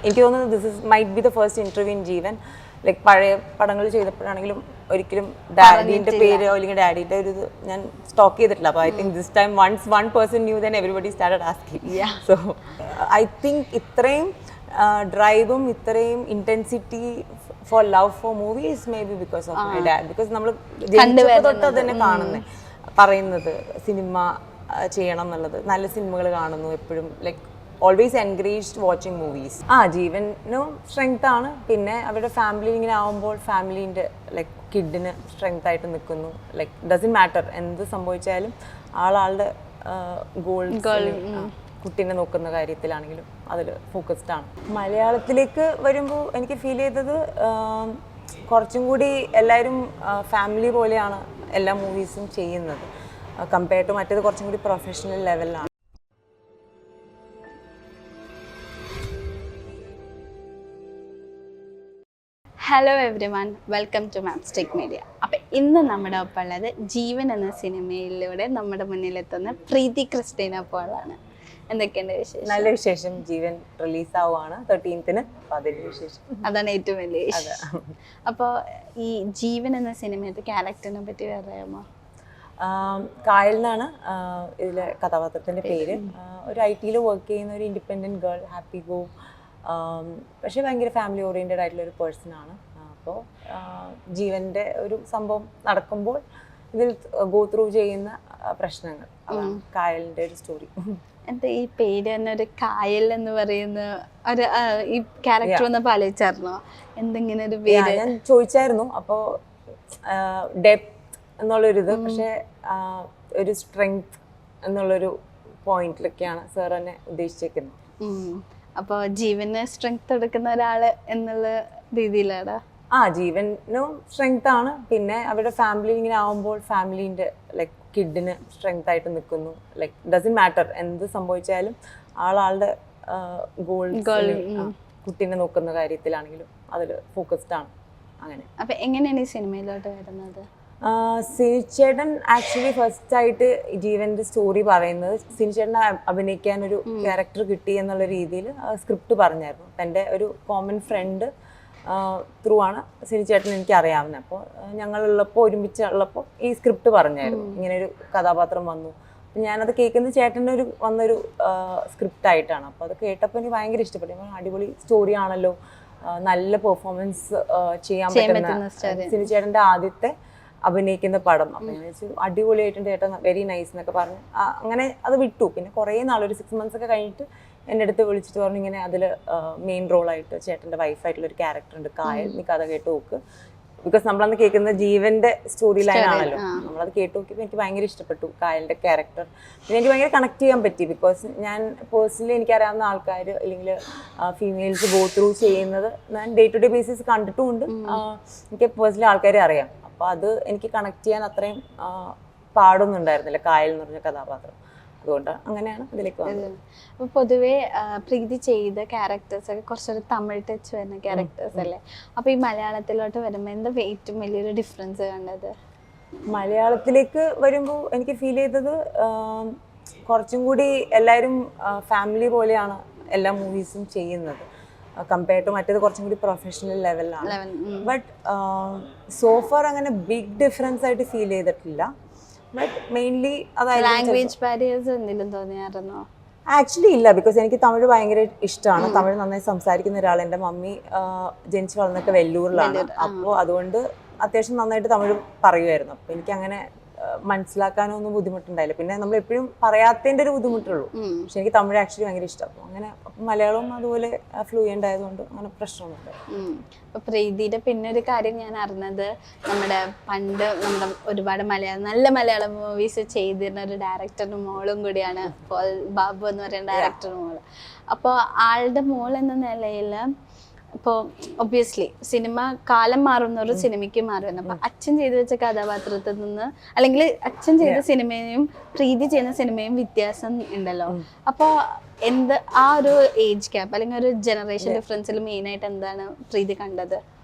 എനിക്ക് തോന്നുന്നു this might be the first interview in Jeevan. Like പഴയ പടങ്ങൾ ചെയ്തപ്പോഴാണെങ്കിലും ഒരിക്കലും ഡാഡിന്റെ പേര് അല്ലെങ്കിൽ ഡാഡിയുടെ ഒരു ഇത് ഞാൻ സ്റ്റോക്ക് ചെയ്തിട്ടില്ല. അപ്പോൾ I think this time once one person knew then everybody started asking. So I think ഇത്രയും ഡ്രൈവും ഇത്രയും intensity for love for movies maybe because of my dad. Because നമ്മൾ ജനിച്ചപ്പോൾ തൊട്ട് അത് തന്നെ കാണുന്നത്, പറയുന്നത് സിനിമ ചെയ്യണം എന്നുള്ളത്. നല്ല സിനിമകൾ കാണുന്നു എപ്പോഴും, like always encouraged watching movies. ജീവനും സ്ട്രെങ്ത് ആണ്. പിന്നെ അവരുടെ ഫാമിലി ഇങ്ങനെ ആവുമ്പോൾ ഫാമിലീൻ്റെ ലൈക്ക് കിഡിന് സ്ട്രെങ്ത് ആയിട്ട് നിൽക്കുന്നു. ലൈക്ക് ഡസൻറ്റ് മാറ്റർ എന്ത് സംഭവിച്ചാലും ആളുടെ ഗോൾസ് കുട്ടീനെ നോക്കുന്ന കാര്യത്തിലാണെങ്കിലും അതിൽ ഫോക്കസ്ഡ് ആണ്. മലയാളത്തിലേക്ക് വരുമ്പോൾ എനിക്ക് ഫീൽ ചെയ്തത് കുറച്ചും കൂടി എല്ലാവരും ഫാമിലി പോലെയാണ് എല്ലാ മൂവീസും ചെയ്യുന്നത് കമ്പയർ ടു മറ്റേത് കുറച്ചും കൂടി പ്രൊഫഷണൽ ലെവലിലാണ്. Hello everyone, welcome to Mapstic Media. അപ്പം ഇന്ന് നമ്മുടെ ഒപ്പം ഉള്ളത് ജീവൻ എന്ന സിനിമയിലൂടെ നമ്മുടെ മുന്നിലെത്തുന്ന പ്രീതി ക്രിസ്റ്റീന പോളാണ്. എന്തൊക്കെയുണ്ട് വിശേഷം? നല്ല വിശേഷം. ജീവൻ റിലീസ് ആവുകയാണ് 13th. അപ്പോൾ അതിൻ്റെ വിശേഷം അതാണ് ഏറ്റവും വലിയ വിശേഷം. അപ്പോൾ ഈ ജീവൻ എന്ന സിനിമയുടെ ക്യാരക്ടറിനെ പറ്റി പറയാമോ? കായൽ എന്നാണ് ഇതിലെ കഥാപാത്രത്തിൻ്റെ പേര്. ഒരു IT-യിൽ വർക്ക് ചെയ്യുന്ന ഒരു ഇൻഡിപെൻഡൻറ്റ് ഗേൾ, ഹാപ്പി ഗോ, പക്ഷേ ഭയങ്കര ഫാമിലി ഓറിയൻറ്റഡ് ആയിട്ടുള്ള ഒരു പേഴ്സണാണ്. അപ്പോൾ ജീവൻ്റെ ഒരു സംഭവം നടക്കുമ്പോൾ ഇതിൽ ഗോ ത്രൂ ചെയ്യുന്ന പ്രശ്നങ്ങൾ, അതാണ് കായലിൻ്റെ ഒരു സ്റ്റോറി. എന്താ ഈ പേര് തന്നെ ഒരു കായൽ എന്ന് പറയുന്ന ഒരു ഈ ക്യാരക്ടർ ഒന്ന് ആലോചിച്ചായിരുന്നോ? എന്തെങ്കിലും ഒരു പേര് ഞാൻ ചോദിച്ചായിരുന്നു. അപ്പോൾ ഡെപ്ത് എന്നുള്ളൊരിത്, പക്ഷേ ഒരു സ്ട്രെങ്ത് എന്നുള്ളൊരു പോയിന്റിലൊക്കെയാണ് സാർ തന്നെ ഉദ്ദേശിച്ചേക്കുന്നത്. അപ്പോൾ ജീവന് സ്ട്രെങ്ത് എടുക്കുന്ന ഒരാള് എന്നുള്ള രീതിയിലാണ്. ജീവനും സ്ട്രെങ്ത് ആണ്. പിന്നെ അവരുടെ ഫാമിലി ഇങ്ങനെ ആവുമ്പോൾ ഫാമിലീൻ്റെ ലൈക്ക് കിഡിന് സ്ട്രെങ്ത് ആയിട്ട് നിൽക്കുന്നു. ലൈക്ക് ഡസൻറ്റ് മാറ്റർ എന്ത് സംഭവിച്ചാലും ആളുടെ ഗോൾസ് കുട്ടീനെ നോക്കുന്ന കാര്യത്തിലാണെങ്കിലും അതിൽ ഫോക്കസ്ഡ് ആണ്. അങ്ങനെ. അപ്പം എങ്ങനെയാണ് ഈ സിനിമയിലോട്ട് വരുന്നത്? സിനിച്ചേട്ടൻ ആക്ച്വലി ഫസ്റ്റ് ആയിട്ട് ജീവന്റെ സ്റ്റോറി പറയുന്നത് സിനിച്ചേട്ടനെ അഭിനയിക്കാനൊരു ക്യാരക്ടർ കിട്ടി എന്നുള്ള രീതിയിൽ സ്ക്രിപ്റ്റ് പറഞ്ഞായിരുന്നു. അപ്പം എൻ്റെ ഒരു കോമൺ ഫ്രണ്ട് ത്രൂ ആണ് സിനിച്ചേട്ടൻ എനിക്ക് അറിയാവുന്നത്. അപ്പോൾ ഞങ്ങളുള്ളപ്പോൾ ഒരുമിച്ചുള്ളപ്പോൾ ഈ സ്ക്രിപ്റ്റ് പറഞ്ഞായിരുന്നു, ഇങ്ങനെയൊരു കഥാപാത്രം വന്നു. അപ്പം ഞാനത് കേൾക്കുന്നത് ചേട്ടൻ്റെ വന്നൊരു സ്ക്രിപ്റ്റ് ആയിട്ടാണ്. അപ്പോൾ അത് കേട്ടപ്പോൾ എനിക്ക് ഭയങ്കര ഇഷ്ടപ്പെട്ടു. അടിപൊളി സ്റ്റോറി ആണല്ലോ, നല്ല പെർഫോമൻസ് ചെയ്യാൻ പറ്റുന്ന സിനിച്ചേട്ടൻ്റെ ആദ്യത്തെ അഭിനയിക്കുന്ന പടം. അപ്പം ഞാൻ വെച്ചു അടിപൊളിയായിട്ടുണ്ട് ചേട്ടാ, വെരി നൈസ് എന്നൊക്കെ പറഞ്ഞ് അങ്ങനെ അത് വിട്ടു. പിന്നെ കുറേ നാളൊരു 6 months ഒക്കെ കഴിഞ്ഞിട്ട് എൻ്റെ അടുത്ത് വിളിച്ചിട്ട് പറഞ്ഞു, ഇങ്ങനെ അതിൽ മെയിൻ റോളായിട്ട് ചേട്ടൻ്റെ വൈഫായിട്ടുള്ളൊരു ക്യാരക്ടർ ഉണ്ട് കായൽ, നീ കഥ കേട്ട് നോക്ക്. ബിക്കോസ് നമ്മളന്ന് കേൾക്കുന്ന ജീവന്റെ സ്റ്റോറി ലൈൻ ആണല്ലോ. നമ്മളത് കേട്ട് നോക്കിയപ്പോൾ എനിക്ക് ഭയങ്കര ഇഷ്ടപ്പെട്ടു കായലിൻ്റെ ക്യാരക്ടർ. പിന്നെ എനിക്ക് ഭയങ്കര കണക്ട് ചെയ്യാൻ പറ്റി. ബിക്കോസ് ഞാൻ പേഴ്സണലി എനിക്കറിയാവുന്ന ആൾക്കാർ അല്ലെങ്കിൽ ഫീമെയിൽസ് ഗോ ത്രൂ ചെയ്യുന്നത് ഞാൻ ഡേ ടു ഡേ ബേസിസ് കണ്ടിട്ടുമുണ്ട്. എനിക്ക് പേഴ്സണലി ആൾക്കാരെ അറിയാം. അപ്പോൾ അത് എനിക്ക് കണക്ട് ചെയ്യാൻ അത്രയും പാടൊന്നും ഉണ്ടായിരുന്നില്ല കായൽ എന്ന് പറഞ്ഞ കഥാപാത്രം. അതുകൊണ്ട് അങ്ങനെയാണ് ഇതിലേക്ക് വന്നത്. അപ്പോൾ പൊതുവേ പ്രീതി ചെയ്ത ക്യാരക്ടേഴ്സ് ഒക്കെ കുറച്ചൊരു തമിഴ് ടച്ച് വരുന്ന ക്യാരക്ടേഴ്സ് അല്ലേ? അപ്പോൾ ഈ മലയാളത്തിലോട്ട് വരുമ്പോൾ എന്താ ഏറ്റവും വലിയൊരു ഡിഫറൻസ് കണ്ടത്? മലയാളത്തിലേക്ക് വരുമ്പോൾ എനിക്ക് ഫീൽ ചെയ്തത് കുറച്ചും കൂടി എല്ലാവരും ഫാമിലി പോലെയാണ് എല്ലാ മൂവീസും ചെയ്യുന്നത് കമ്പയർ ടു മറ്റേത് കുറച്ചും കൂടി പ്രൊഫഷണൽ ലെവലിലാണ്. ബട്ട് സോഫാർ അങ്ങനെ ബിഗ് ഡിഫറൻസ് ആയിട്ട് ഫീൽ ചെയ്തിട്ടില്ല. ബട്ട് മെയിൻലി അതായത് ലാംഗ്വേജ് ബാരിയേഴ്സ് എന്തെങ്കിലും തോന്നിയായിരുന്നോ? ആക്ച്വലി ഇല്ല. ബിക്കോസ് എനിക്ക് തമിഴ് ഭയങ്കര ഇഷ്ടമാണ്. തമിഴ് നന്നായി സംസാരിക്കുന്ന ഒരാൾ. എൻ്റെ മമ്മി ജനിച്ച് വളർന്നൊക്കെ വെല്ലൂരിലാണ്. അപ്പോൾ അതുകൊണ്ട് അത്യാവശ്യം നന്നായിട്ട് തമിഴ് പറയുമായിരുന്നു. അപ്പോൾ എനിക്കങ്ങനെ മനസ്സിലാക്കാനോ ഒന്നും ബുദ്ധിമുട്ടുണ്ടായില്ല. പിന്നെ നമ്മൾ എപ്പോഴും പറയാത്തതിൻ്റെ ഒരു ബുദ്ധിമുട്ടുള്ളൂ. പക്ഷെ എനിക്ക് തമിഴ് ആക്ച്വലി ഭയങ്കര ഇഷ്ടം. അപ്പോൾ അങ്ങനെ മലയാളവും അതുപോലെ ഫ്ലൂയൻ്റ് ആയതുകൊണ്ട് അങ്ങനെ പ്രശ്നമൊന്നുമില്ല. അപ്പോൾ പ്രീതിയുടെ പിന്നെ ഒരു കാര്യം ഞാൻ അറിഞ്ഞത്, നമ്മുടെ പണ്ട് നമ്മുടെ ഒരുപാട് നല്ല മലയാളം മൂവീസ് ചെയ്തിരുന്ന ഒരു ഡയറക്ടറിൻ്റെ മോളും കൂടിയാണ് ബാബു എന്ന് പറയുന്ന ഡയറക്ടറുടെ മോള്. അപ്പോൾ ആളുടെ മോൾ എന്ന നിലയിൽ ഇപ്പോൾ ഒബ്വിയസ്ലി സിനിമ കാലം മാറുന്നൊരു സിനിമയ്ക്ക് മാറുന്നു. അപ്പം അച്ഛൻ ചെയ്തു വെച്ച കഥാപാത്രത്തിൽ നിന്ന് അല്ലെങ്കിൽ അച്ഛൻ ചെയ്ത സിനിമയും പ്രീതി ചെയ്യുന്ന സിനിമയും വ്യത്യാസം ഉണ്ടല്ലോ. അപ്പോൾ ആ ഒരു ഏജ് ഗ്യാപ്പ് അല്ലെങ്കിൽ ഒരു ജനറേഷൻ ഡിഫറൻസിൽ മെയിനായിട്ട് എന്താണ് പ്രീതി കണ്ടത്?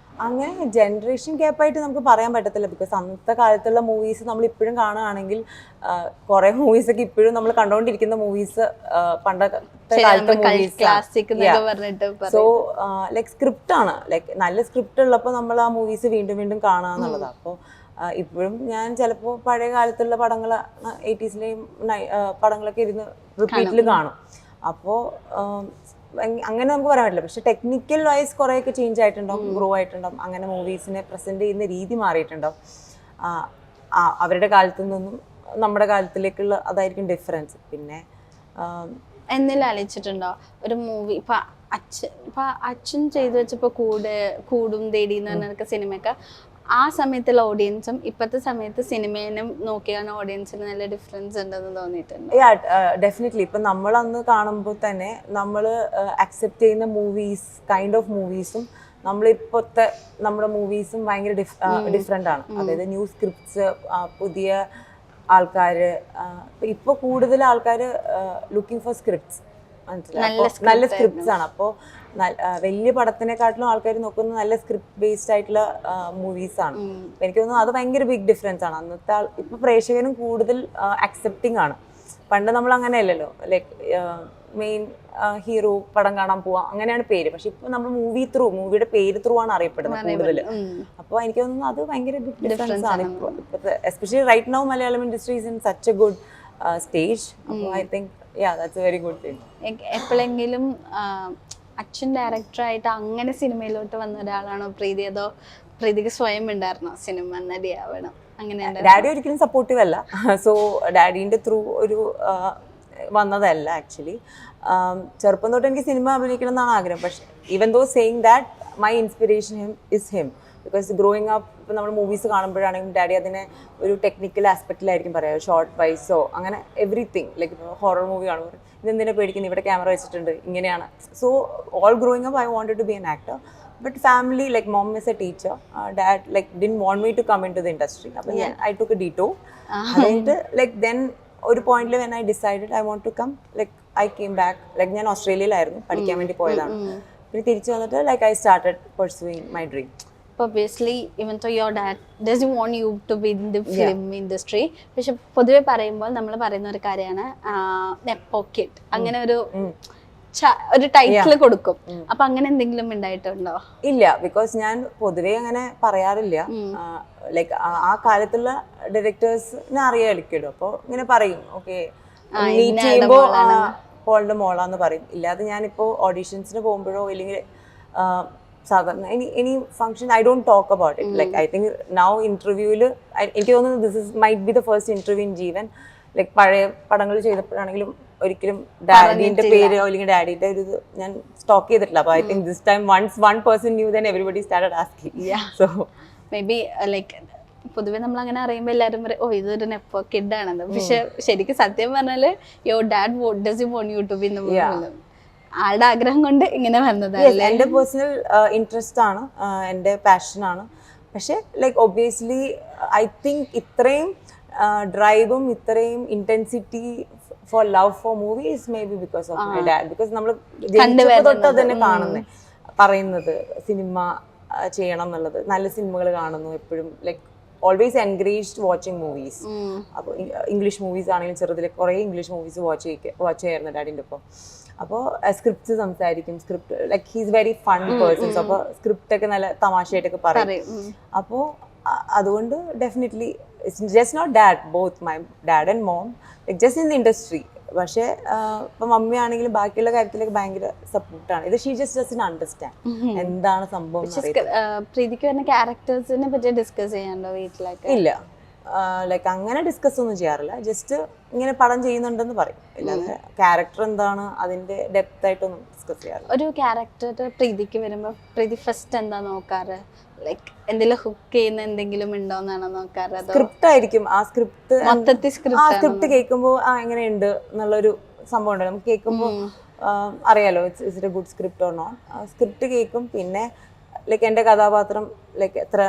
അങ്ങനെ ജനറേഷൻ ഗ്യാപ്പായിട്ട് നമുക്ക് പറയാൻ പറ്റത്തില്ല. ബിക്കോസ് അന്നത്തെ കാലത്തുള്ള മൂവീസ് നമ്മൾ ഇപ്പോഴും കാണുകയാണെങ്കിൽ കുറെ മൂവീസ് ഒക്കെ ഇപ്പോഴും നമ്മൾ കണ്ടുകൊണ്ടിരിക്കുന്ന മൂവീസ് പണ്ടത്തെ കാലത്തെ മൂവീസ്. സോ ലൈക്ക് സ്ക്രിപ്റ്റ് ആണ്, ലൈക്ക് നല്ല സ്ക്രിപ്റ്റ് ഉള്ളപ്പോൾ നമ്മൾ ആ മൂവീസ് വീണ്ടും വീണ്ടും കാണുക എന്നുള്ളതാണ്. അപ്പോൾ ഇപ്പോഴും ഞാൻ ചിലപ്പോൾ പഴയ കാലത്തുള്ള പടങ്ങൾ 80s-ലെയും പടങ്ങളൊക്കെ ഇരുന്ന് റിപ്പീറ്റിൽ കാണും. അപ്പോൾ അങ്ങനെ നമുക്ക് പറയാൻ പറ്റില്ല. പക്ഷെ ടെക്നിക്കൽ വൈസ് കുറേയൊക്കെ ചേഞ്ച് ആയിട്ടുണ്ടാവും, ഗ്രോ ആയിട്ടുണ്ടാവും. അങ്ങനെ മൂവീസിനെ പ്രസന്റ് ചെയ്യുന്ന രീതി മാറിയിട്ടുണ്ടാവും. അവരുടെ കാലത്തു നിന്നും നമ്മുടെ കാലത്തിലേക്കുള്ള അതായിരിക്കും ഡിഫറൻസ്. പിന്നെ എന്തെങ്കിലും ആലോചിച്ചിട്ടുണ്ടോ ഒരു മൂവി ഇപ്പൊ അച്ഛൻ ചെയ്തു വെച്ചപ്പോ കൂടും തേടി എന്ന് പറഞ്ഞ സിനിമയൊക്കെ ആ സമയത്തുള്ള ഓഡിയൻസും ഇപ്പോഴത്തെ സമയത്ത് സിനിമേനും നോക്കിയാണ് ഓഡിയൻസിന് നല്ല ഡിഫറൻസ് ഉണ്ടെന്ന് തോന്നിയിട്ടുണ്ട്? ഡെഫിനറ്റ്ലി. ഇപ്പം നമ്മൾ അന്ന് കാണുമ്പോൾ തന്നെ നമ്മൾ അക്സെപ്റ്റ് ചെയ്യുന്ന കൈൻഡ് ഓഫ് മൂവീസും നമ്മളിപ്പോഴത്തെ നമ്മുടെ മൂവീസും ഭയങ്കര ഡിഫറെൻ്റ് ആണ്. അതായത് ന്യൂ സ്ക്രിപ്റ്റ്സ്, പുതിയ ആൾക്കാർ, ഇപ്പോൾ കൂടുതൽ ആൾക്കാർ ലുക്കിംഗ് ഫോർ സ്ക്രിപ്റ്റ്സ്, നല്ല സ്ക്രിപ്റ്റ്സ് ആണ്. അപ്പോൾ വലിയ പടത്തിനെക്കാട്ടിലും ആൾക്കാർ നോക്കുന്നത് നല്ല സ്ക്രിപ്റ്റ് ബേസ്ഡ് ആയിട്ടുള്ള മൂവീസ് ആണ്. എനിക്ക് തോന്നുന്നു അത് ഭയങ്കര ബിഗ് ഡിഫറൻസ് ആണ്. അന്നത്തെ ഇപ്പൊ പ്രേക്ഷകനും കൂടുതൽ അക്സെപ്റ്റിംഗ് ആണ്. പണ്ട് നമ്മൾ അങ്ങനെയല്ലല്ലോ, ലൈക്ക് മെയിൻ ഹീറോ പടം കാണാൻ പോവാം അങ്ങനെയാണ് പേര്. പക്ഷെ ഇപ്പൊ നമ്മൾ മൂവിയുടെ പേര് ത്രൂ ആണ് അറിയപ്പെടുന്നത് കൂടുതൽ. അപ്പോൾ എനിക്ക് തോന്നുന്നു അത് ഭയങ്കര ബിഗ് ഡിഫറൻസ് ആണ് ഇപ്പോഴത്തെ, especially right now Malayalam industry is in such a good stage. അപ്പോൾ I think that's a very good thing. എപ്പോഴെങ്കിലും അച്ഛൻ ഡയറക്ടറായിട്ട് അങ്ങനെ സിനിമയിലോട്ട് വന്ന ഒരാളാണോ പ്രീതി, അതോ പ്രീതിക്ക് സ്വയം ഉണ്ടായിരുന്നോ സിനിമ നടിയാവണം അങ്ങനെ? ഡാഡി ഒരിക്കലും സപ്പോർട്ടീവ് അല്ല. സോ ഡാഡീൻ്റെ ത്രൂ ഒരു വന്നതല്ല ആക്ച്വലി. ചെറുപ്പം തൊട്ട് എനിക്ക് സിനിമ അഭിനയിക്കണം എന്നാണ് ആഗ്രഹം. പക്ഷെ even though saying that my inspiration is him. Because growing up ഇപ്പം നമ്മൾ മൂവീസ് കാണുമ്പോഴാണെങ്കിലും ഡാഡി അതിനെ ഒരു ടെക്നിക്കൽ ആസ്പെക്റ്റിലായിരിക്കും പറയുക, ഷോർട്ട് വൈസോ അങ്ങനെ എവറിത്തിങ്. ലൈക്ക് ഇപ്പോൾ ഹൊറർ മൂവി കാണുമ്പോൾ ഇതെന്തിനാ പേടിക്കുന്നത്, ഇവിടെ ക്യാമറ വെച്ചിട്ടുണ്ട്, ഇങ്ങനെയാണ്. So all growing up I wanted to be an actor. But family, like mom is a teacher, dad like didn't want me to come into the industry. അപ്പം ഞാൻ I took A ഡീറ്റോർ. അതായത് like then ഒരു പോയിന്റിൽ when I decided I want to come, like I came back. Like ഞാൻ ഓസ്ട്രേലിയയിലായിരുന്നു, പഠിക്കാൻ വേണ്ടി പോയതാണ്. പിന്നെ തിരിച്ചു വന്നിട്ട് like I started pursuing my dream. Obviously, even though your dad doesn't want you to be in the film industry, പക്ഷെ പൊതുവെ പറയുമ്പോൾ നമ്മൾ പറയുന്ന ഒരു കാര്യമാണ് നെപ്പോ കിഡ്, അങ്ങനെ ഒരു ടൈറ്റിൽ കൊടുക്കും. അപ്പൊ അങ്ങനെ എന്തെങ്കിലും ഉണ്ടായിട്ടുണ്ടോ? ഇല്ല, ബിക്കോസ് ഞാൻ പൊതുവെ അങ്ങനെ പറയാറില്ല. ലൈക്ക് ആ കാലത്തുള്ള ഡയറക്ടേഴ്സിനെ അറിയാമായിരിക്കുമല്ലോ, അപ്പോൾ ഇങ്ങനെ പറയും ഓക്കെ മീറ്റ് ചെയ്യുമ്പോൾ പോളിന്റെ മോളാന്ന് പറയും. ഇല്ലാതെ ഞാനിപ്പോ ഓഡീഷൻസിന് പോകുമ്പോഴോ ഇല്ലെങ്കിൽ സാധാരണ any function I don't talk about it. Like I think now ഇന്റർവ്യൂവിൽ എനിക്ക് തോന്നുന്നു this might be the first interview in Jeevan. Like പഴയ പടങ്ങൾ ചെയ്തപ്പോഴാണെങ്കിലും ഒരിക്കലും ഡാഡിന്റെ പേരോ അല്ലെങ്കിൽ ഡാഡിയുടെ ഒരു ഇത് ഞാൻ സ്റ്റോക്ക് ചെയ്തിട്ടില്ല. അപ്പോൾ I think this time once one person knew then everybody started asking. So maybe like പൊതുവെ നമ്മൾ അങ്ങനെ അറിയുമ്പോൾ എല്ലാവരും പറയും ഓ ഇതൊരു നെപ്പോ കിഡ് ആണെന്ന്. പക്ഷെ ശരിക്കും സത്യം പറഞ്ഞാല് your dad doesn't want you to be in the movie. ആളുടെ ആഗ്രഹം കൊണ്ട് ഇങ്ങനെ വന്നതല്ലേ? എൻ്റെ പേഴ്സണൽ ഇൻട്രസ്റ്റ് ആണ്, എൻ്റെ പാഷനാണ്. പക്ഷെ ലൈക്ക് ഒബ്വിയസ്ലി ഐ തിങ്ക് ഇത്രയും ഡ്രൈവും ഇത്രയും intensity for love for movies maybe because of my dad. Because നമ്മൾ തൊട്ട് അത് തന്നെ കാണുന്നത്, പറയുന്നത് സിനിമ ചെയ്യണം എന്നുള്ളത്, നല്ല സിനിമകൾ കാണുന്നു എപ്പോഴും, like always encouraged watching movies. അപ്പോൾ ഇംഗ്ലീഷ് മൂവീസ് ആണെങ്കിലും ചെറുതിൽ കുറേ ഇംഗ്ലീഷ് മൂവീസ് വാച്ച് ചെയ്യായിരുന്നു ഡാഡിൻ്റെ ഒപ്പം. അപ്പോൾ സ്ക്രിപ്റ്റ് സംസാരിക്കും, script like he's very fun persons. അപ്പോൾ സ്ക്രിപ്റ്റ് ഒക്കെ നല്ല തമാശയായിട്ടൊക്കെ പറയും. അപ്പോൾ അതുകൊണ്ട് definitely it's just not dad, both my dad and mom like just in the industry. പക്ഷേ ഇപ്പം മമ്മി ആണെങ്കിലും ബാക്കിയുള്ള കാര്യത്തിലൊക്കെ ഭയങ്കര സപ്പോർട്ടാണ്. ഇത് ഷീ ജസ്റ്റ് ഡസന്റ് അണ്ടർസ്റ്റാൻഡ് എന്താണ് സംഭവം. പ്രീതിക്ക് വരുന്ന ക്യാരക്ടേഴ്സിനെ പറ്റി ഡിസ്കസ് ചെയ്യാനുണ്ടോ വീട്ടിലൊക്കെ? ഇല്ല, ലൈക്ക് അങ്ങനെ ഡിസ്കസ് ഒന്നും ചെയ്യാറില്ല. ജസ്റ്റ് ഇങ്ങനെ പടം ചെയ്യുന്നുണ്ടെന്ന് പറയും, അല്ലാതെ ക്യാരക്ടർ എന്താണ് അതിന്റെ ഡെപ്ത് ആയിട്ടൊന്നും ഡിസ്കസ് ചെയ്യാറില്ല. ഒരു ക്യാരക്ടർ പ്രീതിക്ക് വരുമ്പോൾ പ്രീതി ഫസ്റ്റ് എന്താ നോക്കാറ്? ലൈക്ക് എന്തെങ്കിലും ഹുക്ക് ചെയ്യുന്ന എന്തെങ്കിലും ഉണ്ടോന്നാണോ നോക്കാറ്? സ്ക്രിപ്റ്റ് ആയിരിക്കും. ആ സ്ക്രിപ്റ്റ് മൊത്തത്തിൽ സ്ക്രിപ്റ്റ് കേൾക്കുമ്പോൾ എങ്ങനെയുണ്ട് എന്നുള്ളൊരു സംഭവം ഉണ്ടല്ലോ, നമുക്ക് കേൾക്കുമ്പോൾ അറിയാലോ it's a good script or not. Script കേൾക്കും, പിന്നെ ലൈക്ക് എൻ്റെ കഥാപാത്രം ലൈക്ക് എത്ര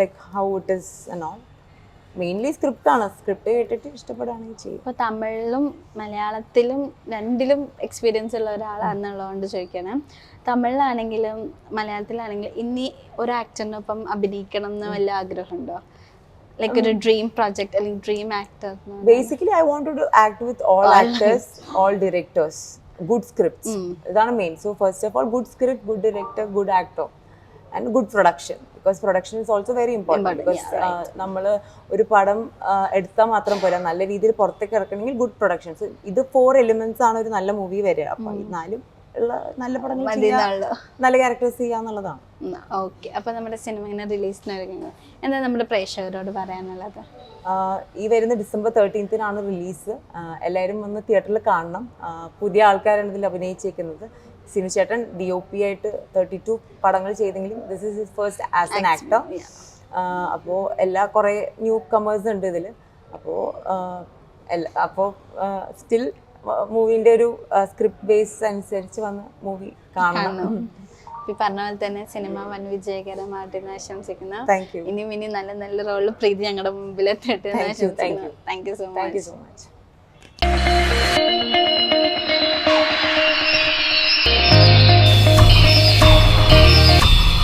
like how it is and all. Mainly script ആണ്, സ്ക്രിപ്റ്റ് കേട്ടിട്ട് ഇഷ്ടപ്പെടുകയാണെങ്കിൽ ചെയ്യും. ഇപ്പോൾ തമിഴിലും മലയാളത്തിലും രണ്ടിലും എക്സ്പീരിയൻസ് ഉള്ള ഒരാളാണെന്നുള്ളതുകൊണ്ട് ചോദിക്കണം. തമിഴിലാണെങ്കിലും മലയാളത്തിലാണെങ്കിലും ഇനി ഒരു ആക്ടറിനൊപ്പം അഭിനയിക്കണം എന്ന് വല്ല ആഗ്രഹമുണ്ടോ? ലൈക്ക് ഒരു ഡ്രീം പ്രോജക്റ്റ് അല്ലെങ്കിൽ dream actor? Basically I want to act with all actors, all directors, good scripts. ഇതാണ് main. So first of all good script, good director, good actor and good production. Because production is also very important. ബിക്കോസ് നമ്മൾ ഒരു പടം എടുത്താൽ മാത്രം പോരാ, നല്ല രീതിയിൽ പുറത്തേക്ക് ഇറക്കണമെങ്കിൽ ഗുഡ് പ്രൊഡക്ഷൻസ്. ഇത് 4 എലിമെന്റ്സ് ആണ് ഒരു നല്ല മൂവി വരിക. അപ്പം ഈ 4 ഉള്ള നല്ല പടങ്ങൾ നല്ല ക്യാരക്ടേഴ്സ് ചെയ്യാന്നുള്ളതാണ്. ഓക്കെ. അപ്പോൾ നമ്മുടെ സിനിമ റിലീസിന് ഒരുങ്ങുന്നത് എന്താ നമ്മുടെ പ്രേക്ഷകരോട് പറയാനുള്ളത്? ഈ വരുന്ന December 13th റിലീസ്. എല്ലാവരും വന്ന് തിയേറ്ററിൽ കാണണം. പുതിയ ആൾക്കാരാണ് ഇതിൽ അഭിനയിച്ചേക്കുന്നത്. സിനു ചേട്ടൻ DOP ആയിട്ട് 32 പടങ്ങൾ ചെയ്തെങ്കിലും this is his first as an actor. അപ്പോൾ കുറേ ന്യൂ കമേഴ്സ് ഉണ്ട് ഇതിൽ. അപ്പോൾ സ്റ്റിൽ മൂവിൻ്റെ ഒരു സ്ക്രിപ്റ്റ് ബേസ് അനുസരിച്ച് വന്ന് മൂവി കാണണം. ഈ പറഞ്ഞ പോലെ തന്നെ സിനിമ വൻ വിജയകരമായിട്ട് ആശംസിക്കുന്നു. Thank you. ഇനിയും നല്ല നല്ല റോളിൽ പ്രീതി ഞങ്ങളുടെ മുമ്പിൽ എത്തിയിട്ട് thank you thank you so much.